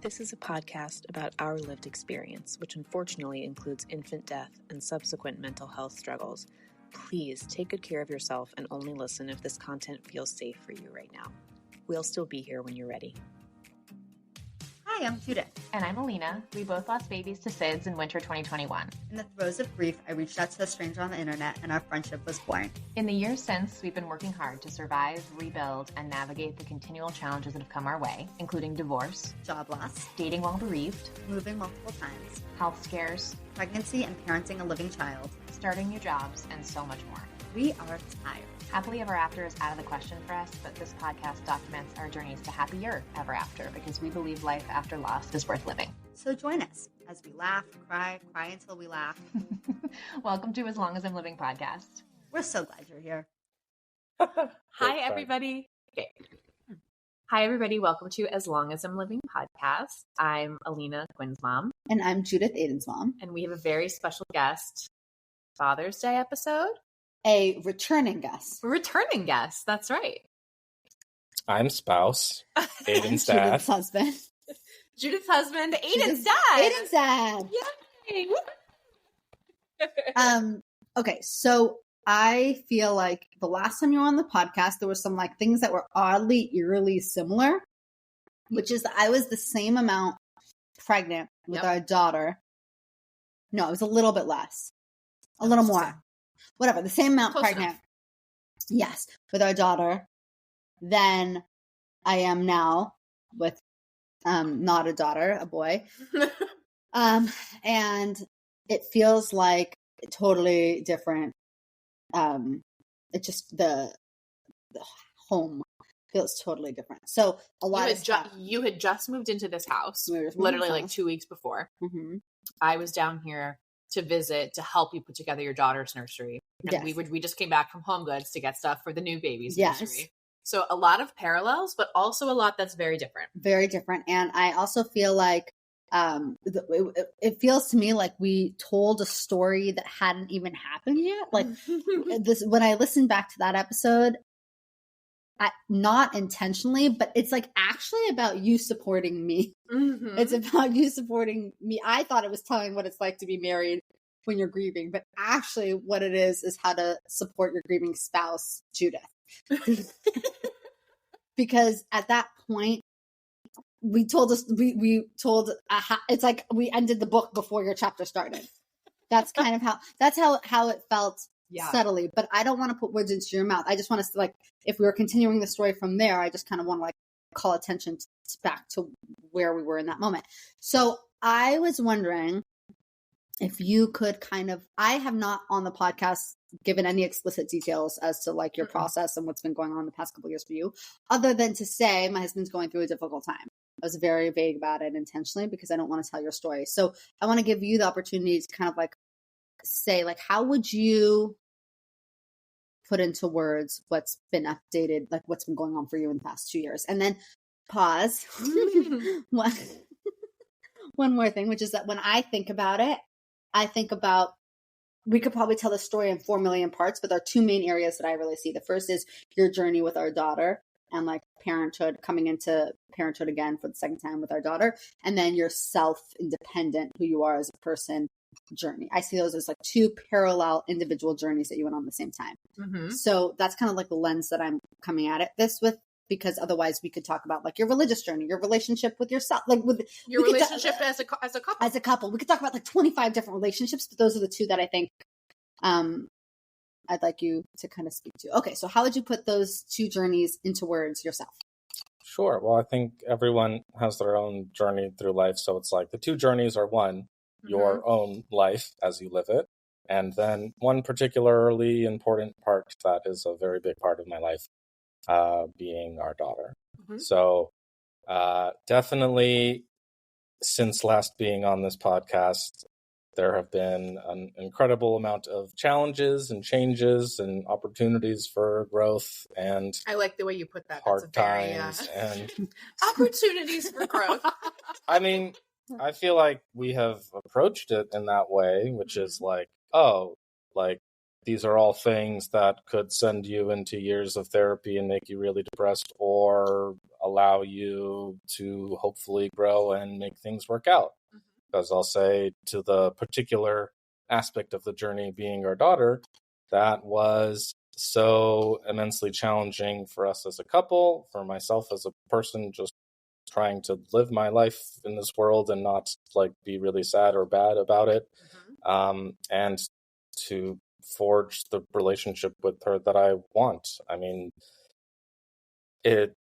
This is a podcast about our lived experience, which unfortunately includes infant death and subsequent mental health struggles. Please take good care of yourself and only listen if this content feels safe for you right now. We'll still be here when you're ready. Hi, I'm Judith. And I'm Alina. We both lost babies to SIDS in winter 2021. In the throes of grief, I reached out to a stranger on the internet and our friendship was born. In the years since, we've been working hard to survive, rebuild, and navigate the continual challenges that have come our way, including divorce, Job loss, dating while bereaved, moving multiple times, health scares, pregnancy and parenting a living child, starting new jobs, and so much more. We are tired. Happily ever after is out of the question for us, but this podcast documents our journeys to happier ever after because we believe life after loss is worth living. So join us as we laugh, cry until we laugh. Welcome to As Long As I'm Living podcast. We're so glad you're here. Hi, everybody. Okay. Hi, everybody. Welcome to As Long As I'm Living podcast. I'm Alina, Quinn's mom. And I'm Judith, Aiden's mom. And we have a very special guest, Father's Day episode. A returning guest. A returning guest. That's right. I'm spouse. Aiden's dad. Judith's husband. Judith's husband. Aiden's dad. Aiden's dad. Yay. Okay, so I feel like the last time you were on the podcast, there were some like things that were oddly, eerily similar, which is that I was the same amount pregnant with our daughter. No, it was a little bit less. A little more. Whatever, the same amount Close pregnant. enough. Yes, with our daughter than I am now with not a daughter, a boy. And it feels like totally different. It just the home feels totally different. So a lot you had just moved into this house, literally literally like 2 weeks before. Mm-hmm. I was down here to visit to help you put together your daughter's nursery. And Yes. we just came back from Home Goods to get stuff for the new baby's Yes. nursery. So a lot of parallels, but also a lot that's very different. Very different. And I also feel like it feels to me like we told a story that hadn't even happened yet. Like this, when I listened back to that episode, not intentionally, but it's like actually about you supporting me. Mm-hmm. It's about you supporting me. I thought it was telling what it's like to be married when you're grieving, but actually what it is how to support your grieving spouse, Judith. Because at that point, it's like we ended the book before your chapter started. That's kind of how it felt. Yeah. Subtly, but I don't want to put words into your mouth. I just want to like, if we were continuing the story from there, I just kind of want to like call attention back to where we were in that moment. So I was wondering if you could I have not on the podcast given any explicit details as to like your process and what's been going on the past couple of years for you, other than to say my husband's going through a difficult time. I was very vague about it intentionally because I don't want to tell your story. So I want to give you the opportunity to kind of like say, like, how would you put into words what's been updated, like what's been going on for you in the past 2 years? And then pause. One more thing, which is that when I think about it, we could probably tell the story in 4 million parts, but there are two main areas that I really see. The first is your journey with our daughter and like parenthood, coming into parenthood again for the second time with our daughter. And then your self-independent, who you are as a person, journey. I see those as like two parallel individual journeys that you went on at the same time. Mm-hmm. So that's kind of like the lens that I'm coming at this with, because otherwise we could talk about like your religious journey, your relationship with yourself, like with your relationship as a couple. As a couple, we could talk about like 25 different relationships, but those are the two that I think I'd like you to kind of speak to. Okay, so how would you put those two journeys into words yourself? Sure. Well, I think everyone has their own journey through life. So it's like the two journeys are one, your own life as you live it. And then one particularly important part that is a very big part of my life, being our daughter. Mm-hmm. So definitely since last being on this podcast, there have been an incredible amount of challenges and changes and opportunities for growth and I like the way you put that. hard That's times and opportunities for growth. I mean, I feel like we have approached it in that way, which is like, oh, like these are all things that could send you into years of therapy and make you really depressed, or allow you to hopefully grow and make things work out. Because I'll say, to the particular aspect of the journey being our daughter, that was so immensely challenging for us as a couple, for myself as a person, just trying to live my life in this world and not like be really sad or bad about it. And to forge the relationship with her that I want. I mean, it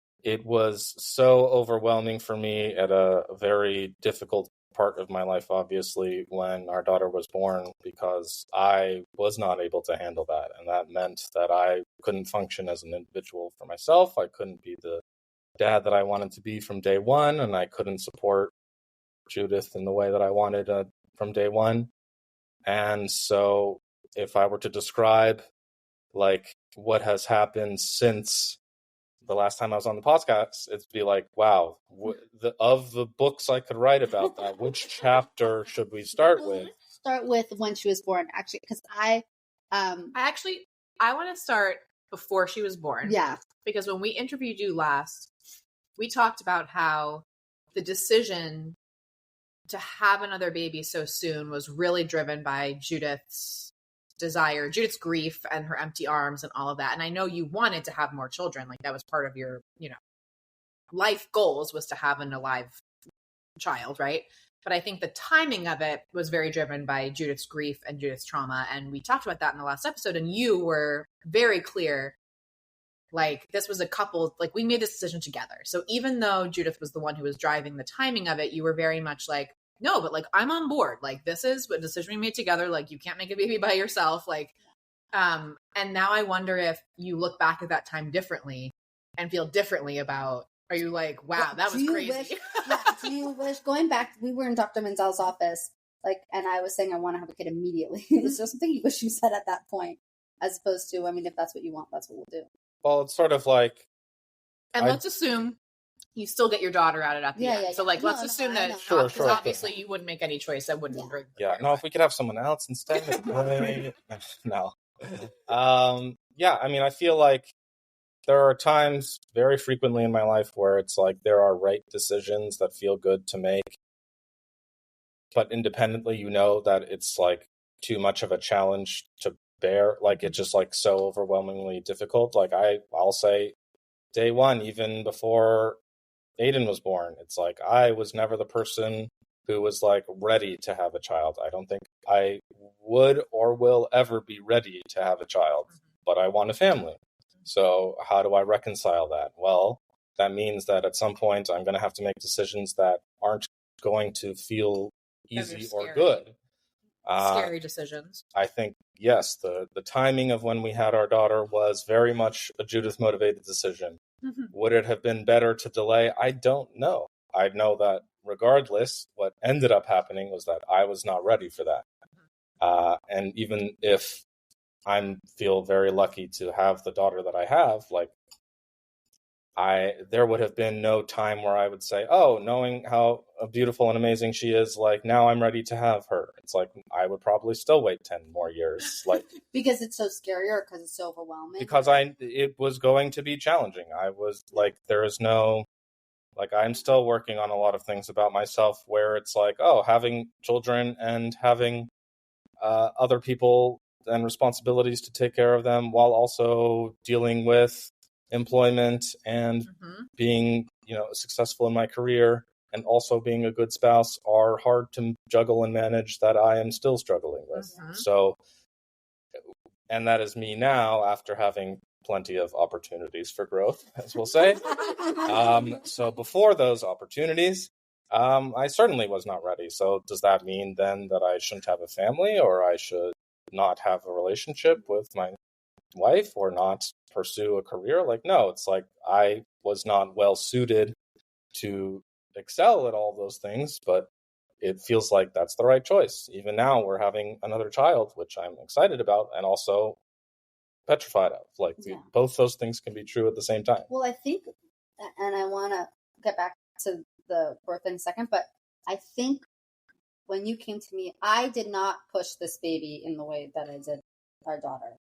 was so overwhelming for me at a very difficult part of my life, obviously, when our daughter was born, because I was not able to handle that. And that meant that I couldn't function as an individual for myself. I couldn't be the dad that I wanted to be from day one, and I couldn't support Judith in the way that I wanted from day one. And so if I were to describe like what has happened since the last time I was on the podcast, it'd be like, wow, of the books I could write about that, which chapter should we start with? Start with when she was born, actually, because I want to start before she was born. Yeah. Because when we interviewed you last, we talked about how the decision to have another baby so soon was really driven by Judith's desire, Judith's grief and her empty arms and all of that. And I know you wanted to have more children. Like that was part of your, life goals, was to have an alive child, right? But I think the timing of it was very driven by Judith's grief and Judith's trauma. And we talked about that in the last episode. And you were very clear, like this was a couple, like we made this decision together. So even though Judith was the one who was driving the timing of it, you were very much like, no, but like, I'm on board. Like, this is a decision we made together. Like, you can't make a baby by yourself. Like, and now I wonder if you look back at that time differently and feel differently about, are you like, wow, that was crazy? Do you wish, going back, we were in Dr. Menzel's office, like, and I was saying, I want to have a kid immediately. Is there something you wish you said at that point? As opposed to, I mean, if that's what you want, that's what we'll do. Well, it's sort of like, and let's assume you still get your daughter out at the end. Yeah. So like, let's assume that sure, obviously you wouldn't make any choice that wouldn't bring. Yeah, no, if we could have someone else instead. No. Yeah, I mean, I feel like there are times very frequently in my life where it's like there are right decisions that feel good to make, but independently, that it's like too much of a challenge to bear. Like it's just like so overwhelmingly difficult. Like I'll say day one, even before Aiden was born, it's like I was never the person who was like ready to have a child. I don't think I would or will ever be ready to have a child, but I want a family. So how do I reconcile that? Well, that means that at some point I'm going to have to make decisions that aren't going to feel easy or good. Scary decisions. I think, yes, the timing of when we had our daughter was very much a Judith motivated decision. Mm-hmm. Would it have been better to delay? I don't know. I know that regardless, what ended up happening was that I was not ready for that. And even if I feel very lucky to have the daughter that I have, like there would have been no time where I would say, oh, knowing how beautiful and amazing she is, like now I'm ready to have her. It's like, I would probably still wait 10 more years. Like because it's so scary or because it's so overwhelming? Because it was going to be challenging. I was like, there is no, like, I'm still working on a lot of things about myself where it's like, oh, having children and having other people and responsibilities to take care of them while also dealing with employment and being, successful in my career and also being a good spouse are hard to juggle and manage, that I am still struggling with. So, and that is me now after having plenty of opportunities for growth, as we'll say. So before those opportunities, I certainly was not ready. So does that mean then that I shouldn't have a family, or I should not have a relationship with my wife, or not pursue a career? Like, no, it's like I was not well suited to excel at all those things, but it feels like that's the right choice. Even now we're having another child, which I'm excited about and also petrified of. Like both those things can be true at the same time. Well, I think, and I want to get back to the birth in a second, but I think when you came to me, I did not push this baby in the way that I did our daughter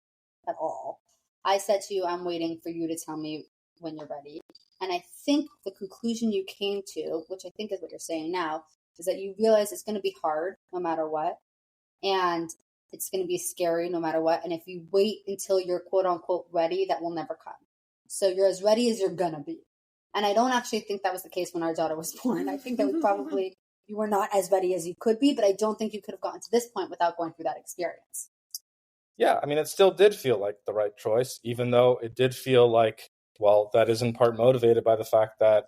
at all. I said to you, I'm waiting for you to tell me when you're ready. And I think the conclusion you came to, which I think is what you're saying now, is that you realize it's going to be hard no matter what. And it's going to be scary no matter what. And if you wait until you're quote unquote ready, that will never come. So you're as ready as you're going to be. And I don't actually think that was the case when our daughter was born. I think that was probably, you were not as ready as you could be, but I don't think you could have gotten to this point without going through that experience. Yeah, I mean, it still did feel like the right choice, even though it did feel like, well, that is in part motivated by the fact that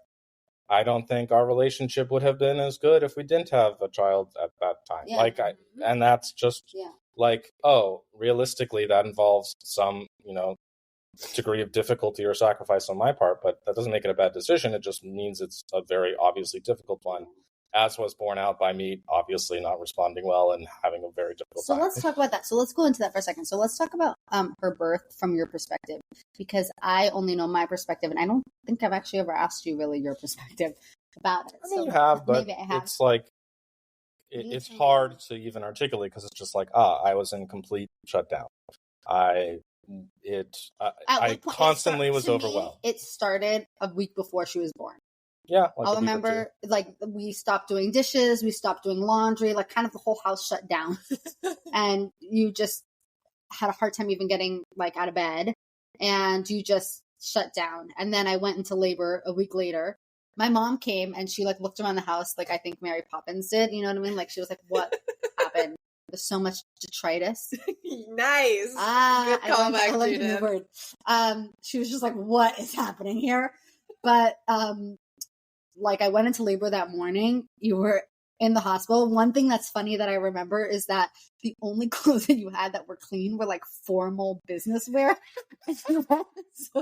I don't think our relationship would have been as good if we didn't have a child at that time. Yeah. And that's just like, oh, realistically, that involves some, degree of difficulty or sacrifice on my part, but that doesn't make it a bad decision. It just means it's a very obviously difficult one, as was borne out by me, obviously not responding well and having a very difficult time. So let's talk about that. So let's go into that for a second. So let's talk about her birth from your perspective, because I only know my perspective, and I don't think I've actually ever asked you really your perspective about it. I mean, you have, but maybe I have. It's like, it's hard to even articulate because it's just like, I was in complete shutdown. I constantly was overwhelmed. It started a week before she was born. Yeah. I'll remember, like, we stopped doing dishes, we stopped doing laundry, like, kind of the whole house shut down. And you just had a hard time even getting, like, out of bed. And you just shut down. And then I went into labor a week later. My mom came and she, like, looked around the house like I think Mary Poppins did. You know what I mean? Like, she was like, what happened? There's so much detritus. Nice. Good callback, I like Judith. the word. She was just like, what is happening here? But, like, I went into labor that morning. You were in the hospital. One thing that's funny that I remember is that the only clothes that you had that were clean were, like, formal business wear. So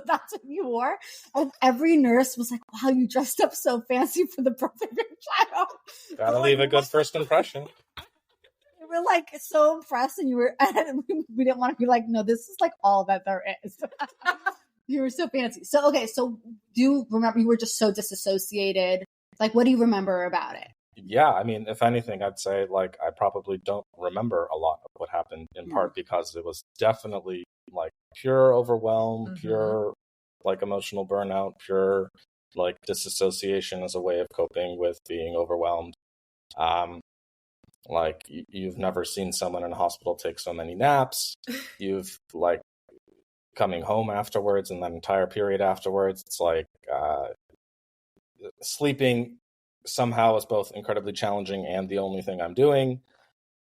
that's what you wore. And every nurse was like, wow, you dressed up so fancy for the birth of your child. Gotta leave a good first impression. We were like so impressed, and we didn't want to be like, no, this is like all that there is. You were so fancy. So, okay. So do you remember you were just so disassociated? Like, what do you remember about it? Yeah. I mean, if anything, I'd say like, I probably don't remember a lot of what happened in part because it was definitely like pure overwhelm, pure like emotional burnout, pure like disassociation as a way of coping with being overwhelmed. Like you've never seen someone in a hospital take so many naps. You've like coming home afterwards and that entire period afterwards. It's like sleeping somehow is both incredibly challenging and the only thing I'm doing.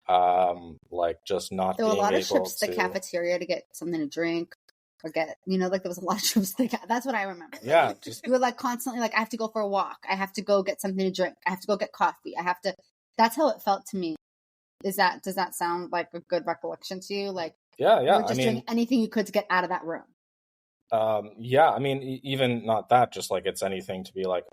Like just not there were being a lot of able trips to the cafeteria to get something to drink or get, like there was a lot of trips to the that's what I remember. Yeah. You were like constantly like, I have to go for a walk. I have to go get something to drink. I have to go get coffee. That's how it felt to me. Does that sound like a good recollection to you? Like, yeah. You were just doing anything you could to get out of that room. Yeah. I mean, even not that, just like it's anything to be like,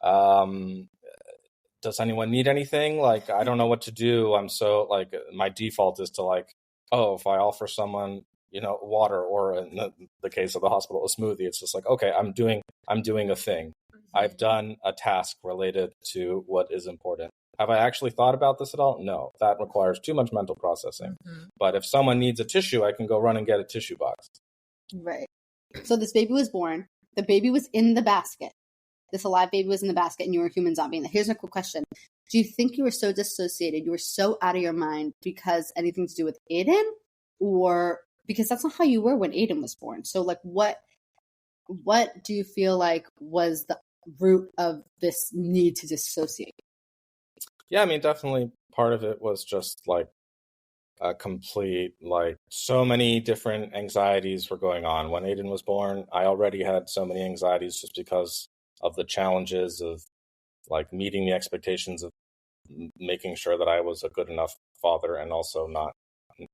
does anyone need anything? Like, I don't know what to do. I'm so like, my default is to like, if I offer someone, water, or in the case of the hospital, a smoothie, it's just like, okay, I'm doing a thing. I've done a task related to what is important. Have I actually thought about this at all? No, that requires too much mental processing. But if someone needs a tissue, I can go run and get a tissue box. Right. So this baby was born. The baby was in the basket. This alive baby was in the basket and you were a human zombie. And here's a quick question. Do you think you were so dissociated, you were so out of your mind because anything to do with Aiden? Or because that's not how you were when Aiden was born. So like what do you feel like was the root of this need to dissociate? Yeah, I mean, definitely part of it was just like a complete, like so many different anxieties were going on. When Aiden was born, I already had so many anxieties just because of the challenges of like meeting the expectations of making sure that I was a good enough father and also not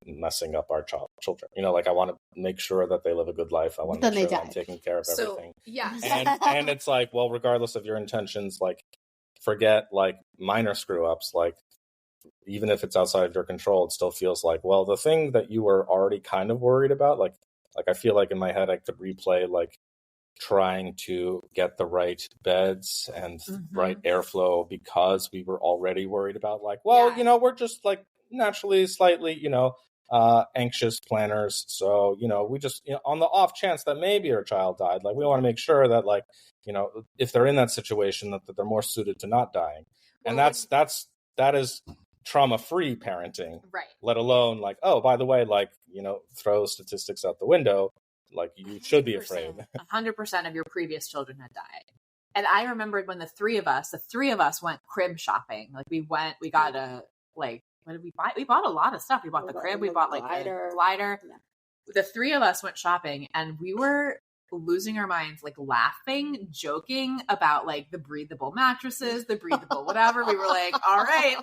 messing up our children. Like I want to make sure that they live a good life. I want to make sure that I'm taking care of everything. Yeah. And it's like, well, regardless of your intentions, like forget like minor screw ups, like even if it's outside of your control, it still feels like, well, the thing that you were already kind of worried about, like I feel like in my head I could replay like trying to get the right beds and right airflow because we were already worried about like, well, we're just like naturally slightly, anxious planners. So, we just, on the off chance that maybe our child died, like we want to make sure that like, if they're in that situation, that they're more suited to not dying. And that is trauma-free parenting, right? Let alone like, oh, by the way, like, throw statistics out the window. Like you should be afraid. 100% of your previous children had died. And I remembered when the three of us went crib shopping. Like we got what did we buy? We bought a lot of stuff. We bought the crib. We bought like a glider. Yeah. The three of us went shopping and we were losing our minds, like laughing, joking about like the breathable mattresses, the breathable whatever. We were like, all right,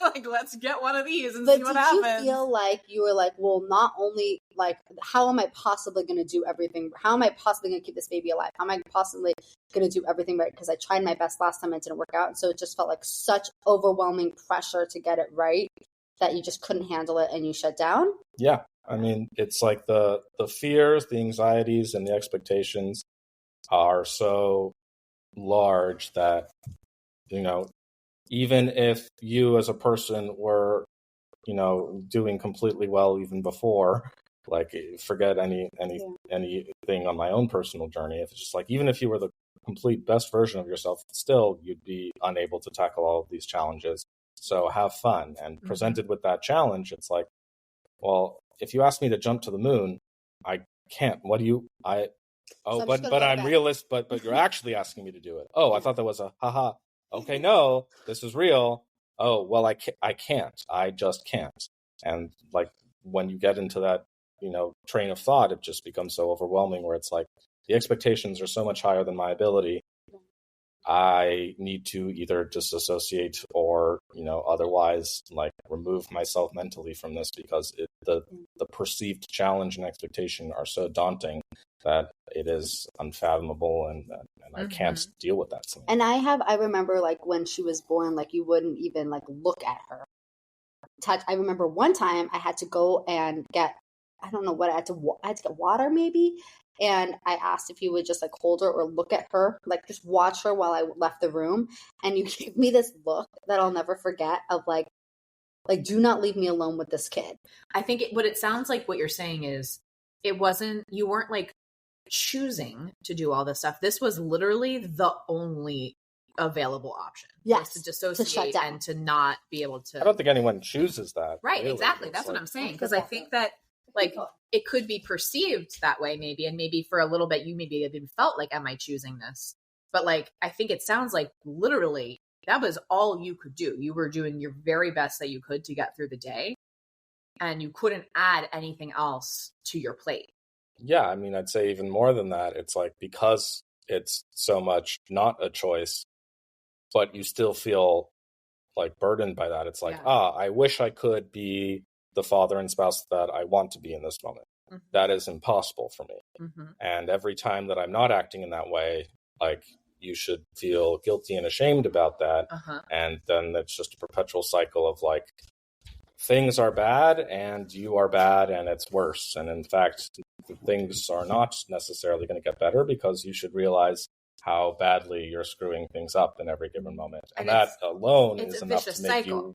like let's get one of these and see what happens. Did you feel like you were like, well, not only like, how am I possibly going to do everything? How am I possibly going to keep this baby alive? How am I possibly going to do everything right? Because I tried my best last time, it didn't work out. And so it just felt like such overwhelming pressure to get it right that you just couldn't handle it and you shut down. Yeah. I mean, it's like the fears, the anxieties, and the expectations are so large that, even if you as a person were, doing completely well even before, like forget anything on my own personal journey. If it's just like, even if you were the complete best version of yourself, still you'd be unable to tackle all of these challenges. So have fun. And presented with that challenge, it's like, well, if you ask me to jump to the moon, I can't. But I'm realist, but you're actually asking me to do it. Oh, I thought that was a haha. Okay, no, this is real. Oh, well, I can't. I just can't. And like when you get into that, train of thought, it just becomes so overwhelming where it's like the expectations are so much higher than my ability. I need to either disassociate or, otherwise like remove myself mentally from this because the perceived challenge and expectation are so daunting that it is unfathomable and I can't deal with that. And I remember like when she was born, like you wouldn't even like look at her. I remember one time I had to go and get, I don't know what I had to get water maybe. And I asked if you would just like hold her or look at her, like just watch her while I left the room. And you gave me this look that I'll never forget of like, do not leave me alone with this kid. I think what it sounds like what you're saying is you weren't like choosing to do all this stuff. This was literally the only available option. Yes. To dissociate and to not be able to. I don't think anyone chooses that. Right. Really. Exactly. That's what I'm saying. Because I think that like it could be perceived that way maybe. And maybe for a little bit, you maybe even felt like, am I choosing this? But like, I think it sounds like literally that was all you could do. You were doing your very best that you could to get through the day. And you couldn't add anything else to your plate. Yeah. I mean, I'd say even more than that. It's like, because it's so much not a choice, but you still feel like burdened by that. It's like, I wish I could be the father and spouse that I want to be in this moment. Mm-hmm. That is impossible for me. Mm-hmm. And every time that I'm not acting in that way, like you should feel guilty and ashamed about that. Uh-huh. And then it's just a perpetual cycle of like, things are bad and you are bad and it's worse. And in fact, things are not necessarily going to get better because you should realize how badly you're screwing things up in every given moment. And that alone is enough to make you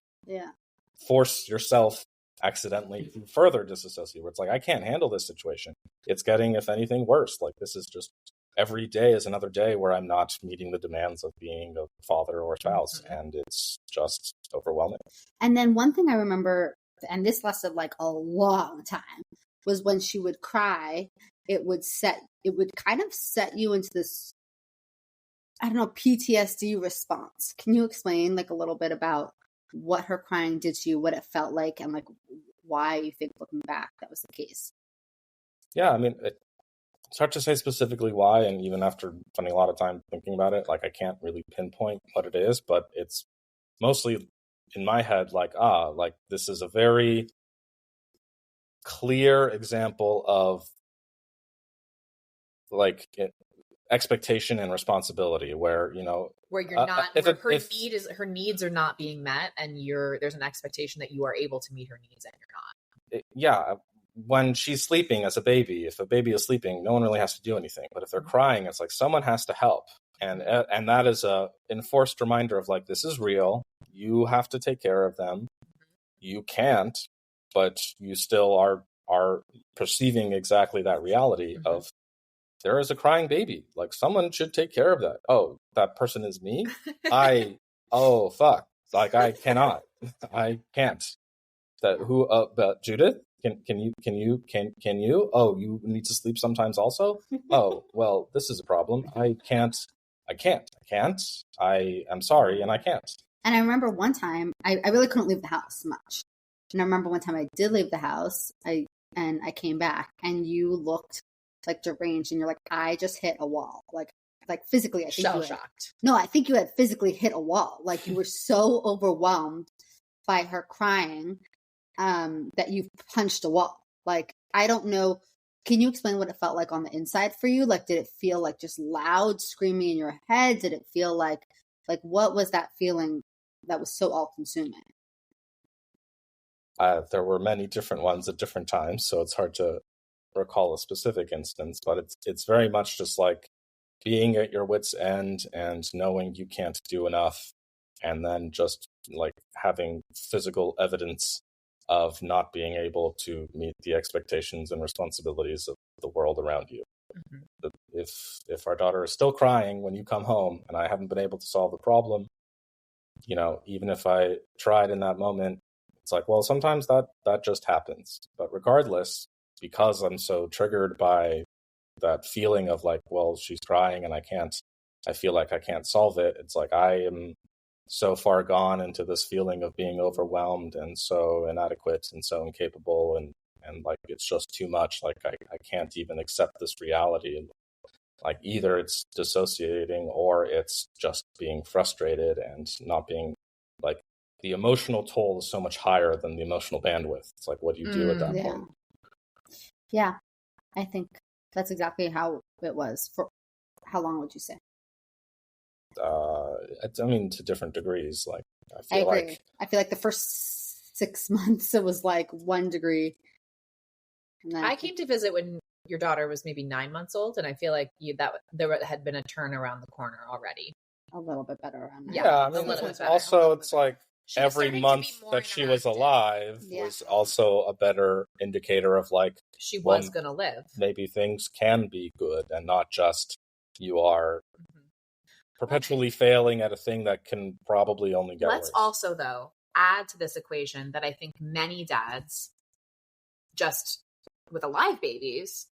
force yourself accidentally further disassociate, where it's like, I can't handle this situation. It's getting, if anything, worse. Like this is just, every day is another day where I'm not meeting the demands of being a father or spouse. Mm-hmm. And it's just overwhelming. And then one thing I remember, and this lasted like a long time, was when she would cry, it would kind of set you into this, I don't know, PTSD response. Can you explain like a little bit about what her crying did to you, what it felt like, and like why you think looking back that was the case? Yeah, I mean, it's hard to say specifically why, and even after spending a lot of time thinking about it, like I can't really pinpoint what it is, but it's mostly in my head like, like this is a very clear example of like expectation and responsibility where, where you're not, her needs are not being met and there's an expectation that you are able to meet her needs and you're not. When she's sleeping as a baby, if a baby is sleeping, no one really has to do anything. But if they're crying, it's like someone has to help. And that is a enforced reminder of like, this is real. You have to take care of them. You can't. but you still are perceiving exactly that reality of there is a crying baby. Like, someone should take care of that. Oh, that person is me? Oh, fuck. Like, I cannot. I can't. But Judith, can you? Oh, you need to sleep sometimes also? Oh, well, this is a problem. I am sorry, and I can't. And I remember one time, I really couldn't leave the house much. And I remember one time I did leave the house, I came back, and you looked like deranged, and you're like, I just hit a wall. Like physically, I think shell shocked. No, I think you had physically hit a wall. Like, you were so overwhelmed by her crying that you punched a wall. Like, I don't know. Can you explain what it felt like on the inside for you? Like, did it feel like just loud screaming in your head? Did it feel like what was that feeling that was so all consuming? There were many different ones at different times, so it's hard to recall a specific instance, but it's very much just like being at your wit's end and knowing you can't do enough, and then just like having physical evidence of not being able to meet the expectations and responsibilities of the world around you. Mm-hmm. If our daughter is still crying when you come home and I haven't been able to solve the problem, even if I tried in that moment, it's like, well, sometimes that just happens. But regardless, because I'm so triggered by that feeling of like, well, she's crying and I feel like I can't solve it. It's like I am so far gone into this feeling of being overwhelmed and so inadequate and so incapable and like it's just too much. Like I can't even accept this reality. Like either it's dissociating or it's just being frustrated and not being like, the emotional toll is so much higher than the emotional bandwidth. It's like, what do you do at that point? Yeah, I think that's exactly how it was. For how long would you say? To different degrees. Like, I agree. I feel like the first 6 months it was like 1 degree. And then I came to visit when your daughter was maybe 9 months old, and I feel like there had been a turn around the corner already. A little bit better around that. Yeah, it's like every month that she was alive was also a better indicator of like she was going to live. Maybe things can be good and not just you are perpetually failing at a thing that can probably only get worse. Let's also, though, add to this equation that I think many dads, just with alive babies,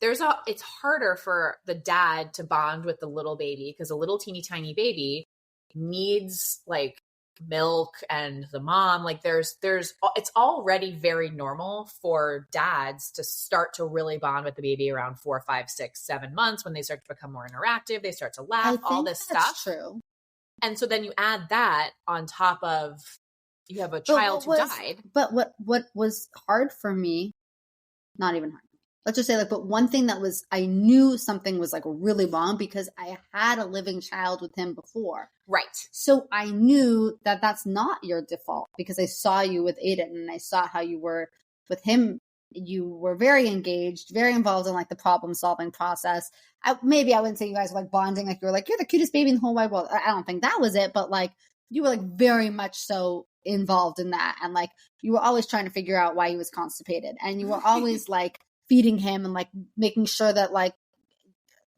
it's harder for the dad to bond with the little baby because a little teeny tiny baby needs like milk and the mom. Like it's already very normal for dads to start to really bond with the baby around 4, 5, 6, 7 months when they start to become more interactive. They start to laugh, all this stuff. True. And so then you add that on top of you have a child who died. But what was hard for me, not even hard. Let's just say like, but one thing that was, I knew something was like really wrong because I had a living child with him before. Right. So I knew that that's not your default because I saw you with Aiden and I saw how you were with him. You were very engaged, very involved in like the problem solving process. Maybe I wouldn't say you guys were like bonding. Like you were like, you're the cutest baby in the whole wide world. I don't think that was it, but like you were like very much so involved in that. And like, you were always trying to figure out why he was constipated. And you were always like, feeding him and like making sure that like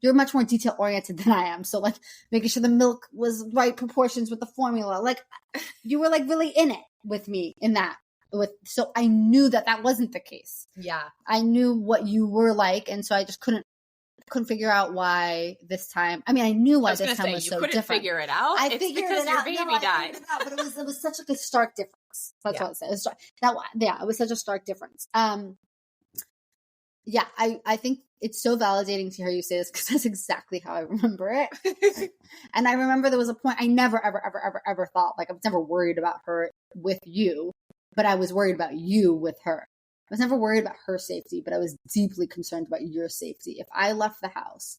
you're much more detail oriented than I am. So like making sure the milk was right proportions with the formula. Like you were like really in it with me in that so I knew that wasn't the case. Yeah. I knew what you were like. And so I just couldn't figure out why this time. I mean, I knew why this time was so different. You couldn't figure it out. I figured it out. Your baby died. But it was such like a stark difference. That's what I said. It was such a stark difference. Yeah, I think it's so validating to hear you say this because that's exactly how I remember it. And I remember there was a point I never, ever, ever, ever, ever thought, like I was never worried about her with you, but I was worried about you with her. I was never worried about her safety, but I was deeply concerned about your safety. If I left the house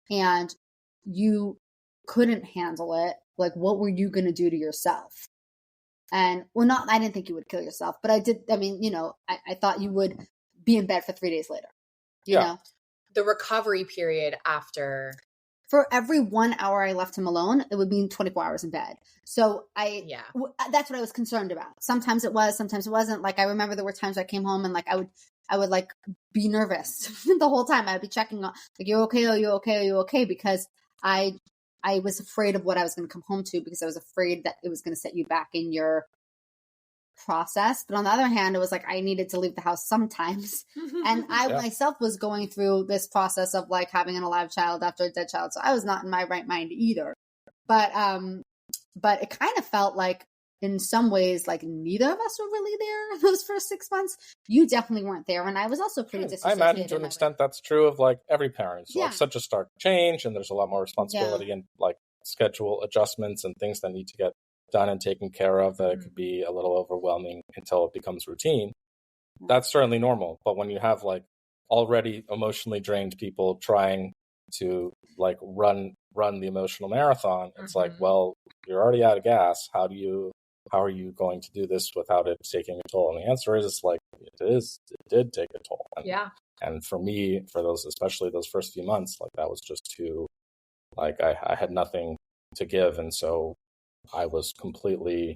and you couldn't handle it, like what were you going to do to yourself? And I didn't think you would kill yourself, but I did. I mean, I thought you would be in bed for 3 days later. You know? The recovery period after for every 1 hour I left him alone, it would mean 24 hours in bed. So that's what I was concerned about. Sometimes it was, sometimes it wasn't. Like, I remember there were times I came home and like, I would like be nervous the whole time. I'd be checking on, like, you okay? Are you okay? Are you okay? Because I was afraid of what I was going to come home to, because I was afraid that it was going to set you back in your process. But on the other hand, it was like I needed to leave the house sometimes, and I myself was going through this process of like having an alive child after a dead child, so I was not in my right mind either. But it kind of felt like in some ways like neither of us were really there those first 6 months. You definitely weren't there, and I was also pretty disassociated. I imagine to an extent that's true of like every parent. So like such a stark change, and there's a lot more responsibility and like schedule adjustments and things that need to get done and taken care of, that it could be a little overwhelming until it becomes routine. That's certainly normal. But when you have like already emotionally drained people trying to like run the emotional marathon, it's like, well, you're already out of gas. How are you going to do this without it taking a toll? And the answer is, it's like, it did take a toll. And for me, for those, especially those first few months, like that was just too, like I had nothing to give. And so I was completely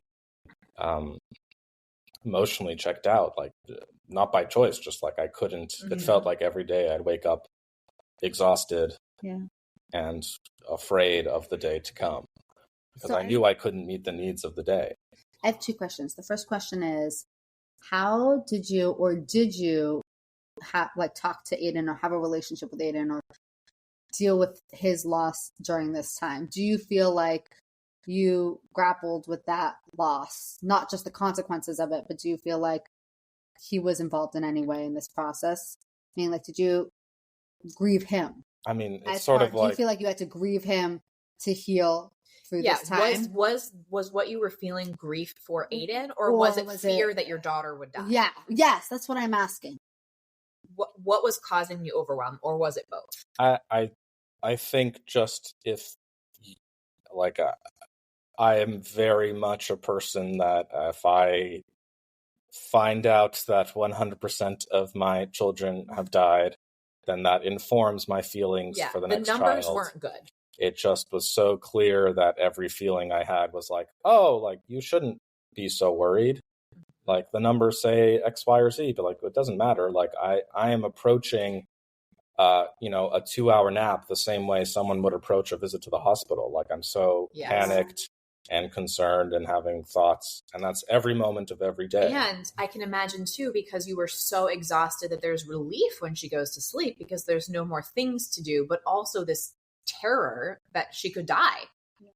emotionally checked out, like not by choice, just like I couldn't. It felt like every day I'd wake up exhausted and afraid of the day to come, because I knew I couldn't meet the needs of the day. I have two questions. The first question is, how did you talk to Aiden or have a relationship with Aiden or deal with his loss during this time? Do you feel like you grappled with that loss, not just the consequences of it, but do you feel like he was involved in any way in this process? I mean, like, did you grieve him? I mean, it's sort of like, do you feel like you had to grieve him to heal through this time? Was what you were feeling grief for Aiden, or was it fear that your daughter would die? Yeah. Yes, that's what I'm asking. What was causing the overwhelm, or was it both? I think just if like I am very much a person that if I find out that 100% of my children have died, then that informs my feelings for the next child. The numbers weren't good. It just was so clear that every feeling I had was like, oh, like, you shouldn't be so worried. Like, the numbers say X, Y, or Z, but like, it doesn't matter. Like, I am approaching, a 2-hour nap the same way someone would approach a visit to the hospital. Like, I'm so panicked and concerned and having thoughts, and that's every moment of every day. And I can imagine too, because you were so exhausted, that there's relief when she goes to sleep because there's no more things to do, but also this terror that she could die.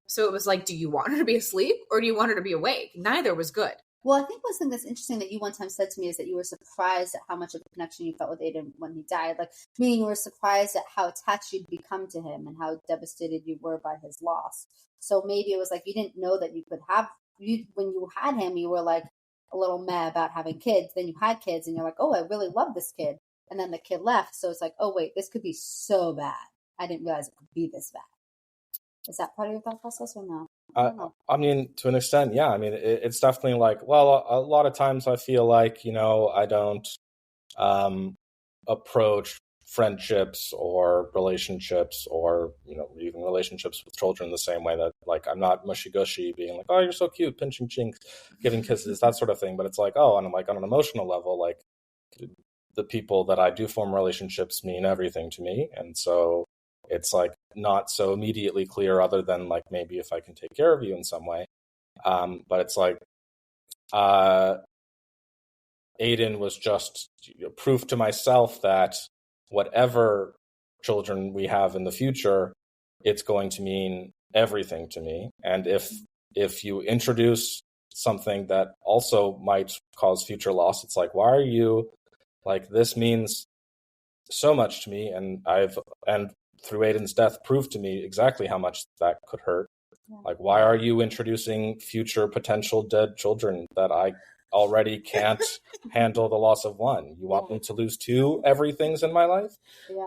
So it was like, do you want her to be asleep or do you want her to be awake? Neither was good. Well, I think one thing that's interesting that you one time said to me is that you were surprised at how much of a connection you felt with Aiden when he died. Like, meaning you were surprised at how attached you'd become to him and how devastated you were by his loss. So maybe it was like you didn't know that you could have, when you had him, you were like a little meh about having kids. Then you had kids and you're like, oh, I really love this kid. And then the kid left. So it's like, oh, wait, this could be so bad. I didn't realize it could be this bad. Is that part of your thought process or no? I mean, to an extent, yeah. I mean, it's definitely like, well, a lot of times I feel like, I don't approach friendships or relationships or, even relationships with children the same way that, like, I'm not mushy-gushy being like, oh, you're so cute, pinching cheeks, giving kisses, that sort of thing. But it's like, oh, and like on an emotional level, like the people that I do form relationships mean everything to me. And so it's like not so immediately clear other than like maybe if I can take care of you in some way. But it's like Aiden was just proof to myself that whatever children we have in the future, it's going to mean everything to me. And if you introduce something that also might cause future loss, it's like, why are you like, this means so much to me, and through Aiden's death proved to me exactly how much that could hurt. Like, why are you introducing future potential dead children that I already can't handle the loss of one? You want me to lose 2 everythings in my life?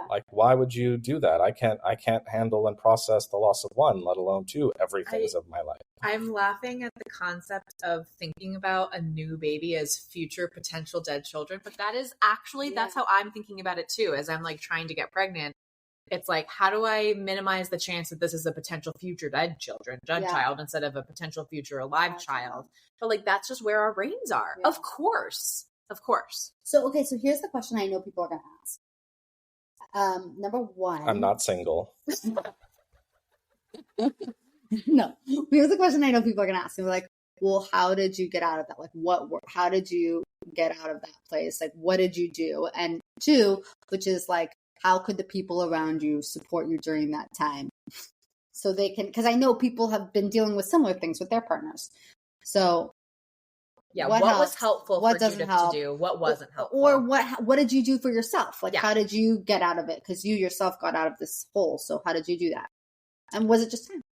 Like, why would you do that? I can't handle and process the loss of 1, let alone 2 everythings of my life. I'm laughing at the concept of thinking about a new baby as future potential dead children, but that is actually, that's how I'm thinking about it too, as I'm like trying to get pregnant. It's like, how do I minimize the chance that this is a potential future dead child instead of a potential future alive child? But like, that's just where our brains are. Yeah. Of course. So, okay. So here's the question I know people are going to ask. Number one. I'm not single. No. Here's the question I know people are going to ask. They're like, well, how did you get out of that? Like, how did you get out of that place? Like, what did you do? And two, which is like, how could the people around you support you during that time? So they can, because I know people have been dealing with similar things with their partners. So yeah, what was helpful for Judith to do? What wasn't helpful? Or what did you do for yourself? Like, how did you get out of it? Because you yourself got out of this hole. So how did you do that? And was it just time?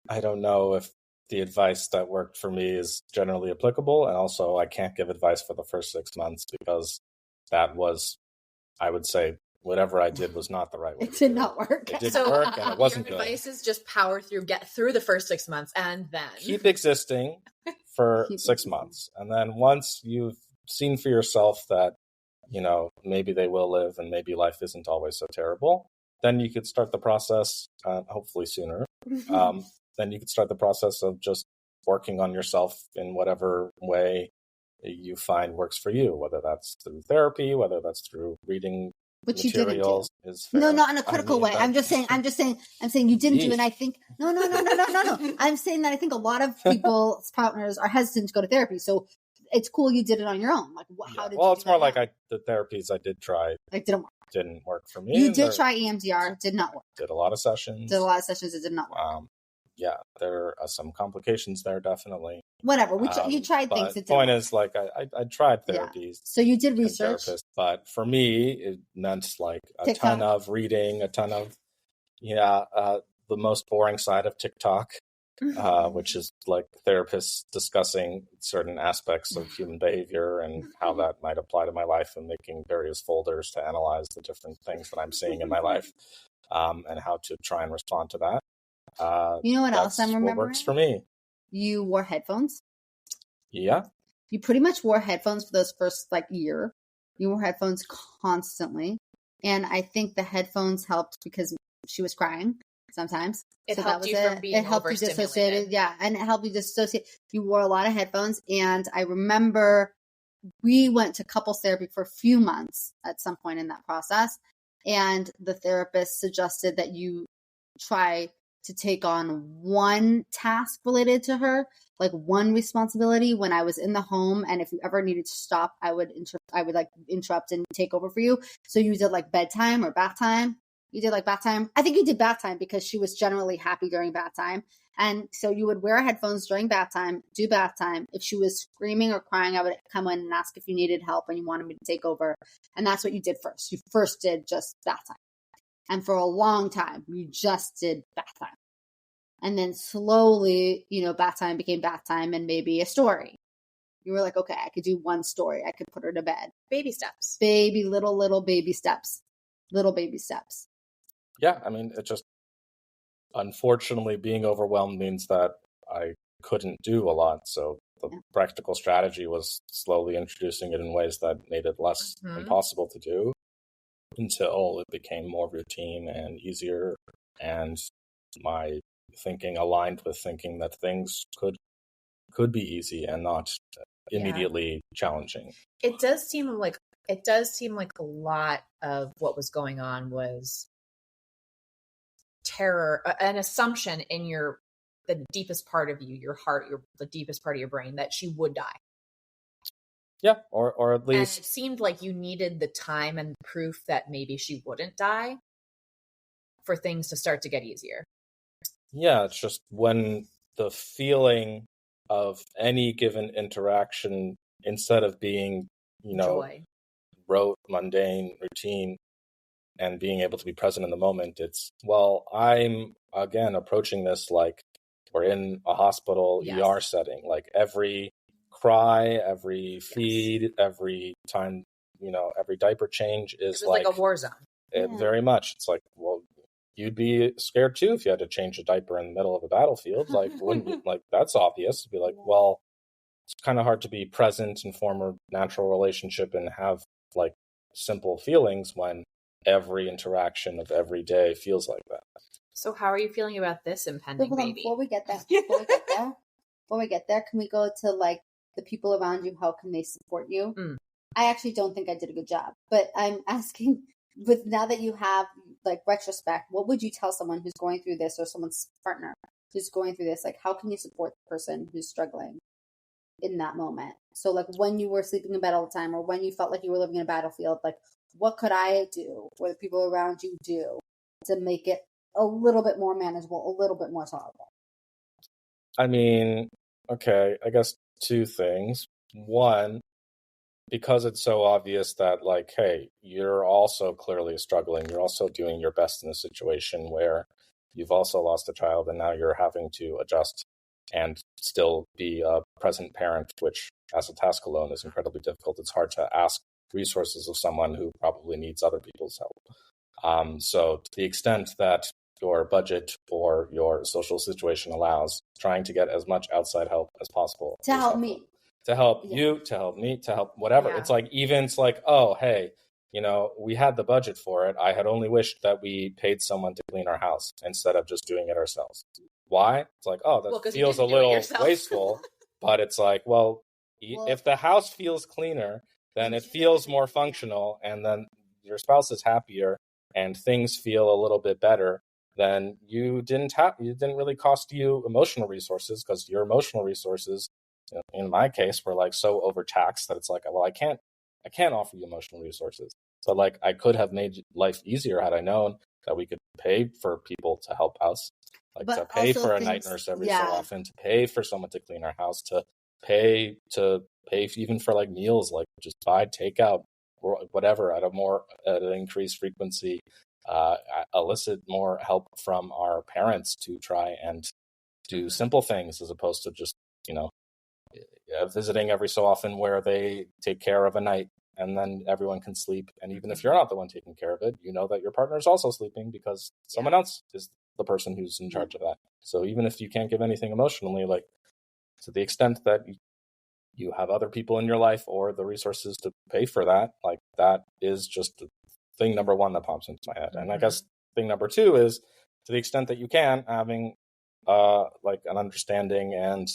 I don't know if the advice that worked for me is generally applicable. And also, I can't give advice for the first 6 months because that was, I would say, whatever I did was not the right way. It did not work. It didn't work, and it wasn't your good. Advice is just power through, get through the first 6 months, and then keep existing for 6 months. And then once you've seen for yourself that, maybe they will live and maybe life isn't always so terrible, then you could start the process, hopefully sooner. Then you could start the process of just working on yourself in whatever way you find works for you, whether that's through therapy, whether that's through reading which you didn't do. Is fair. No, not in a critical way. I'm saying you didn't do. And I think, no. I'm saying that I think a lot of people's partners are hesitant to go to therapy. So it's cool you did it on your own. Like, how did you do it's more like the therapies I did try didn't work for me. You did try EMDR, did not work. Did a lot of sessions. It did not work. Yeah, there are some complications there, definitely. Whatever. You tried things. The point is, like, I tried therapies. Yeah. So you did research. But for me, it meant like a ton of reading, a ton of, the most boring side of TikTok, which is like therapists discussing certain aspects of human behavior and how that might apply to my life and making various folders to analyze the different things that I'm seeing in my life and how to try and respond to that. You know what else I'm remembering? What works for me. You wore headphones. Yeah. You pretty much wore headphones for those first year. You wore headphones constantly. And I think the headphones helped because she was crying sometimes. It helped you from being overstimulated. Yeah. And it helped you dissociate. You wore a lot of headphones. And I remember we went to couples therapy for a few months at some point in that process. And the therapist suggested that you try to take on one task related to her, like one responsibility when I was in the home. And if you ever needed to stop, I would interrupt and take over for you. So you did like bedtime or bath time. You did like bath time. I think you did bath time because she was generally happy during bath time. And so you would wear headphones during bath time, do bath time. If she was screaming or crying, I would come in and ask if you needed help and you wanted me to take over. And that's what you did first. You first did just bath time. And for a long time, you just did bath time. And then slowly, bath time became bath time and maybe a story. You were like, okay, I could do one story. I could put her to bed. Baby steps. Little baby steps. Little baby steps. Yeah, I mean, it just, unfortunately, being overwhelmed means that I couldn't do a lot. So the practical strategy was slowly introducing it in ways that made it less impossible to do until it became more routine and easier. And my thinking aligned with thinking that things could be easy and not immediately challenging. It does seem like a lot of what was going on was terror, an assumption in the deepest part of you, your heart, the deepest part of your brain, that she would die. Yeah, or at least and it seemed like you needed the time and proof that maybe she wouldn't die for things to start to get easier. Yeah, it's just when the feeling of any given interaction, instead of being, joy, rote, mundane, routine, and being able to be present in the moment, it's, well, I'm, again, approaching this like we're in a hospital ER setting. Like every cry, every feed, every time, every diaper change is like a war zone. Very much. It's like, well, you'd be scared too if you had to change a diaper in the middle of a battlefield. Like, wouldn't you? Like, that's obvious. To be like, well, it's kind of hard to be present and form a natural relationship and have like simple feelings when every interaction of every day feels like that. So how are you feeling about this impending baby? Before we get there, can we go to like the people around you? How can they support you? I actually don't think I did a good job, but I'm asking, with now that you have like retrospect, what would you tell someone who's going through this, or someone's partner who's going through this? Like, how can you support the person who's struggling in that moment? So like when you were sleeping in bed all the time, or when you felt like you were living in a battlefield, like what could I do, or the people around you do, to make it a little bit more manageable, a little bit more tolerable? I mean, okay, I guess two things. One, because it's so obvious that, like, hey, you're also clearly struggling. You're also doing your best in a situation where you've also lost a child, and now you're having to adjust and still be a present parent, which as a task alone is incredibly difficult. It's hard to ask resources of someone who probably needs other people's help. So to the extent that your budget or your social situation allows, trying to get as much outside help as possible. To help me. To help you, to help me, to help whatever. Yeah. It's like, even it's like, oh, hey, you know, we had the budget for it. I had only wished that we paid someone to clean our house instead of just doing it ourselves. Why? It's like, oh, that feels a little wasteful. But it's like, well, if the house feels cleaner, then it feels more functional, and then your spouse is happier and things feel a little bit better, then it didn't really cost you emotional resources, because your emotional resources, in my case, were like so overtaxed that it's like, well, I can't offer you emotional resources. But like, I could have made life easier had I known that we could pay for people to help us, like to pay for a night nurse every so often, to pay for someone to clean our house, to pay even for like meals, like just buy takeout or whatever at an increased frequency, elicit more help from our parents to try and do simple things, as opposed to just, visiting every so often where they take care of a night and then everyone can sleep. And even if you're not the one taking care of it, you know that your partner is also sleeping because someone else is the person who's in charge of that. So even if you can't give anything emotionally, like, to the extent that you have other people in your life or the resources to pay for that, like, that is just thing number one that pops into my head. And I guess thing number two is, to the extent that you can, having like an understanding and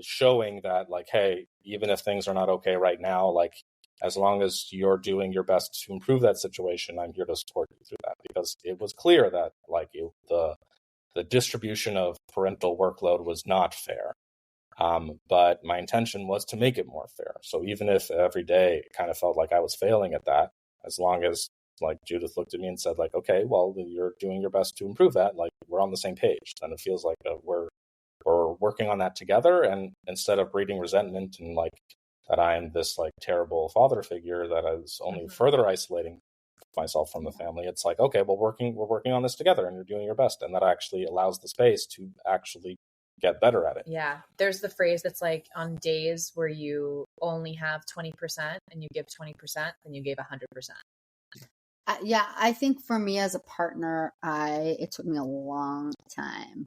showing that, like, hey, even if things are not okay right now, like, as long as you're doing your best to improve that situation, I'm here to support you through that. Because it was clear that, like, the distribution of parental workload was not fair. But my intention was to make it more fair. So even if every day it kind of felt like I was failing at that, as long as, like, Judith looked at me and said, like, okay, well, you're doing your best to improve that, like, we're on the same page, then it feels like we're working on that together. And instead of breeding resentment and, like, that I'm this, like, terrible father figure that is only further isolating myself from the family, it's like, okay, well, we're working on this together, and you're doing your best, and that actually allows the space to actually get better at it. Yeah. There's the phrase that's like, on days where you only have 20% and you give 20%, then you gave 100%. I think for me as a partner, it took me a long time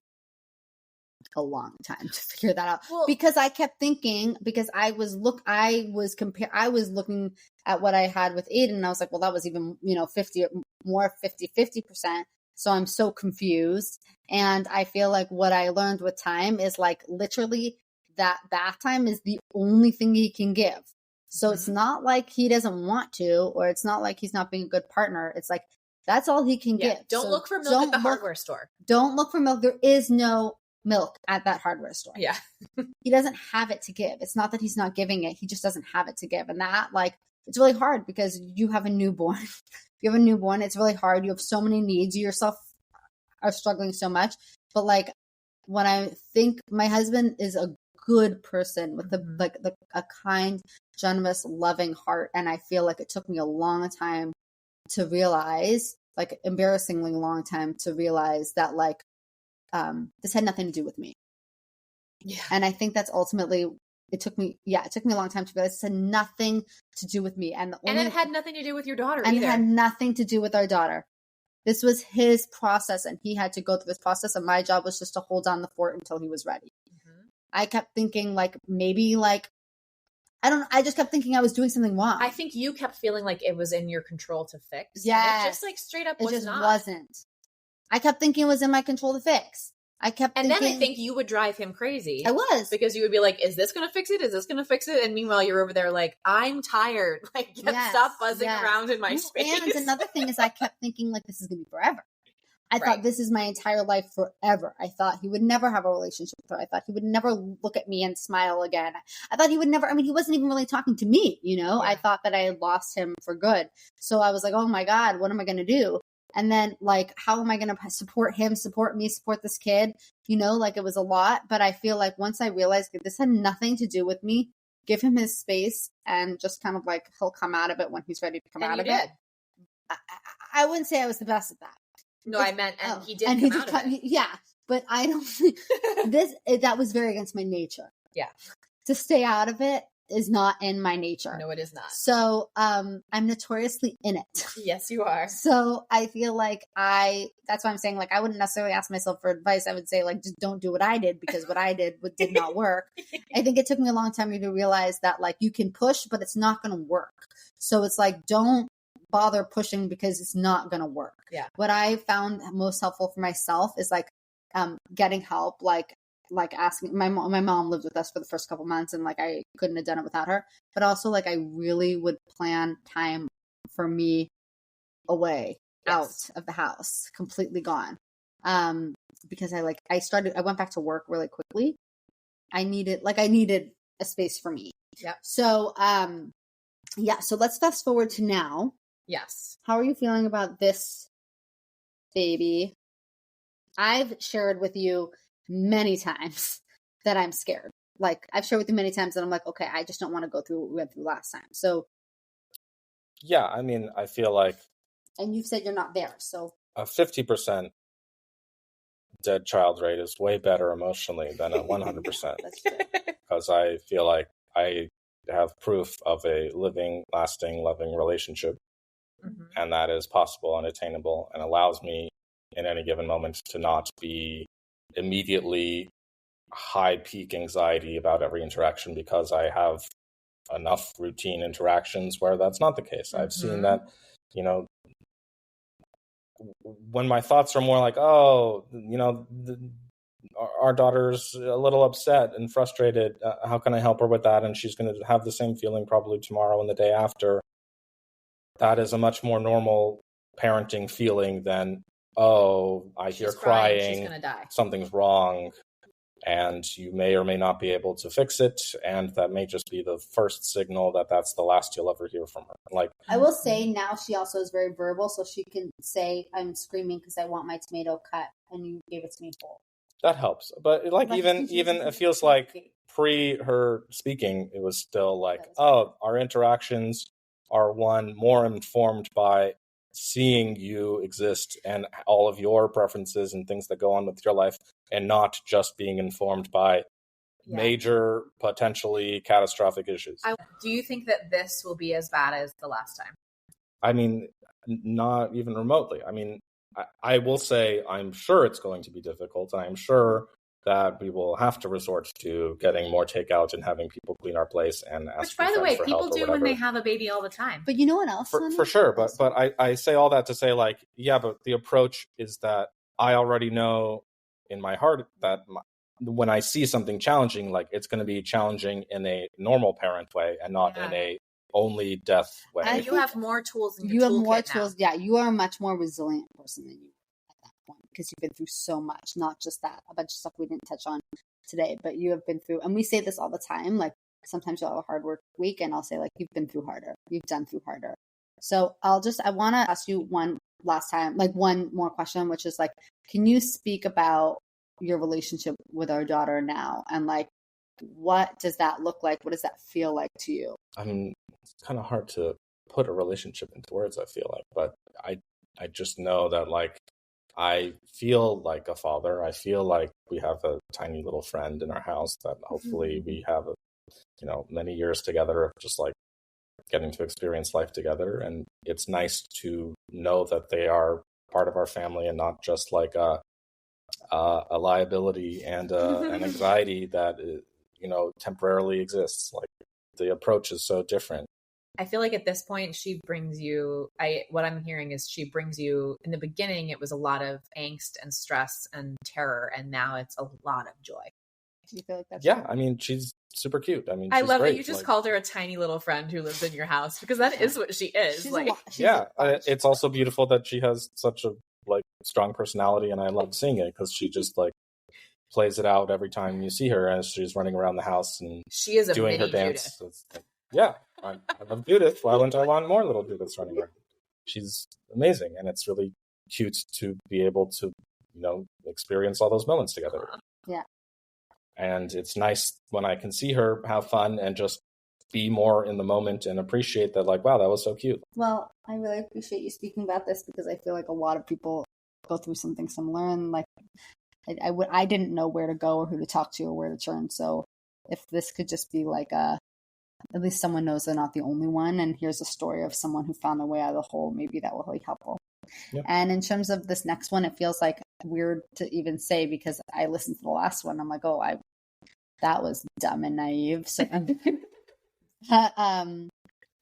to figure that out. Well, because I kept thinking, because I was looking at what I had with Aiden, and I was like, well, that was even, 50%. So I'm so confused. And I feel like what I learned with time is, like, literally that bath time is the only thing he can give. So it's not like he doesn't want to, or it's not like he's not being a good partner. It's like, that's all he can give. Don't look for milk at the hardware store. Don't look for milk. There is no milk at that hardware store. Yeah. He doesn't have it to give. It's not that he's not giving it. He just doesn't have it to give. And that, like, it's really hard because you have a newborn. It's really hard. You have so many needs. You yourself are struggling so much. But, like, when I think, my husband is a good person with a kind, generous, loving heart. And I feel like it took me a long time to realize, like, embarrassingly long time to realize that, like, this had nothing to do with me. Yeah. And I think that's ultimately, it took me a long time to realize this had nothing to do with me. And it had nothing to do with your daughter either. It had nothing to do with our daughter. This was his process, and he had to go through this process, and my job was just to hold down the fort until he was ready. I kept thinking, like, maybe, like, I just kept thinking I was doing something wrong. I think you kept feeling like it was in your control to fix. Yeah. It just like straight up was it just not. wasn't. I kept thinking it was in my control to fix. Then I think you would drive him crazy. I was. Because you would be like, is this going to fix it? Is this going to fix it? And meanwhile, you're over there like, I'm tired. Like, stop buzzing around in my space. And another thing is I kept thinking like, this is going to be forever. I thought this is my entire life forever. I thought he would never have a relationship with her. I thought he would never look at me and smile again. I thought he would never, he wasn't even really talking to me, you know? Yeah. I thought that I had lost him for good. So I was like, oh my God, what am I going to do? And then like, how am I going to support him, support me, support this kid? You know, like it was a lot. But I feel like once I realized that this had nothing to do with me, give him his space and just kind of like, he'll come out of it when he's ready to come out of it. I wouldn't say I was the best at that. No, I meant, and he did come out of it. Yeah, but I don't think that was very against my nature. Yeah. To stay out of it is not in my nature. No, it is not. So, I'm notoriously in it. Yes, you are. So I feel like that's why I'm saying like, I wouldn't necessarily ask myself for advice. I would say like, just don't do what I did because what I did did not work. I think it took me a long time to realize that like you can push, but it's not going to work. So it's like, don't bother pushing because it's not going to work. Yeah. What I found most helpful for myself is like getting help, like asking my mom lived with us for the first couple months and like I couldn't have done it without her, but also like I really would plan time for me away out of the house, completely gone. Because I went back to work really quickly. I needed a space for me. Yeah. So so let's fast forward to now. Yes. How are you feeling about this baby? I've shared with you many times that I'm scared. Like I've shared with you many times that I'm like, okay, I just don't want to go through what we went through last time. So yeah, I feel like, and you've said you're not there. So a 50% dead child rate is way better emotionally than a 100%. That's true. Because I feel like I have proof of a living, lasting, loving relationship. Mm-hmm. And that is possible and attainable and allows me in any given moment to not be immediately high peak anxiety about every interaction because I have enough routine interactions where that's not the case. Mm-hmm. I've seen that, when my thoughts are more like, oh, our daughter's a little upset and frustrated. How can I help her with that? And she's going to have the same feeling probably tomorrow and the day after. That is a much more normal parenting feeling than, oh, I hear crying, she's gonna die. Something's wrong, and you may or may not be able to fix it, and that may just be the first signal that that's the last you'll ever hear from her. Like I will say now she also is very verbal, so she can say, I'm screaming because I want my tomato cut, and you gave it to me whole. That helps. But even it feels like pre her speaking, it was still like, oh, our interactions are one more informed by seeing you exist and all of your preferences and things that go on with your life and not just being informed by major, potentially catastrophic issues. Do you think that this will be as bad as the last time? I mean, not even remotely. I mean, I will say I'm sure it's going to be difficult. And I'm sure that we will have to resort to getting more takeout and having people clean our place and ask. Which, by the way, people do when they have a baby all the time. But you know what else? For sure. But I say all that to say, like, yeah, but the approach is that I already know in my heart that when I see something challenging, like it's going to be challenging in a normal parent way and not in a only death way. And you have more tools in your toolkit now. You have more tools. Yeah, you are a much more resilient person than you were at that point because you've been through so much, not just that, a bunch of stuff we didn't touch on today, but you have been through, and we say this all the time, like sometimes you'll have a hard work week and I'll say like, you've been through harder, you've done through harder. So I want to ask you one more question, which is like, can you speak about your relationship with our daughter now? And like, what does that look like? What does that feel like to you? I mean, it's kind of hard to put a relationship into words, I feel like, but I just know that like, I feel like a father. I feel like we have a tiny little friend in our house that hopefully we have, many years together of just like getting to experience life together. And it's nice to know that they are part of our family and not just like a liability and an anxiety that, temporarily exists. Like the approach is so different. I feel like at this point she brings you, what I'm hearing is she brings you, in the beginning it was a lot of angst and stress and terror, and now it's a lot of joy. Do you feel like that's Yeah, true? I mean, she's super cute. I mean, I she's love great. that you just called her a tiny little friend who lives in your house, because that is what she is. It's also beautiful that she has such a strong personality, and I love seeing it because she just plays it out every time you see her as she's running around the house and she is a doing her mini dance. Judith. I love Judith. Why wouldn't I want more little Judiths running around? She's amazing, and it's really cute to be able to, experience all those moments together. Yeah. And it's nice when I can see her have fun and just be more in the moment and appreciate that, wow, that was so cute. Well, I really appreciate you speaking about this, because I feel like a lot of people go through something similar, and I didn't know where to go or who to talk to or where to turn. So if this could just be at least someone knows they're not the only one, and here's a story of someone who found their way out of the hole, maybe that will be helpful. Yeah. And in terms of this next one, it feels weird to even say, because I listened to the last one. I'm like, oh, that was dumb and naive. So,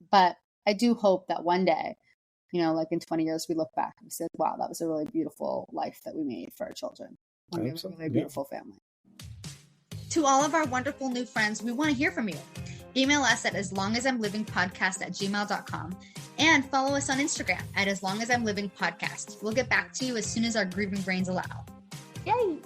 but I do hope that one day, in 20 years, we look back and say, wow, that was a really beautiful life that we made for our children. We have a really beautiful family. To all of our wonderful new friends, we want to hear from you. Email us at aslongasimlivingpodcast@gmail.com and follow us on Instagram at aslongasimlivingpodcast. We'll get back to you as soon as our grieving brains allow. Yay!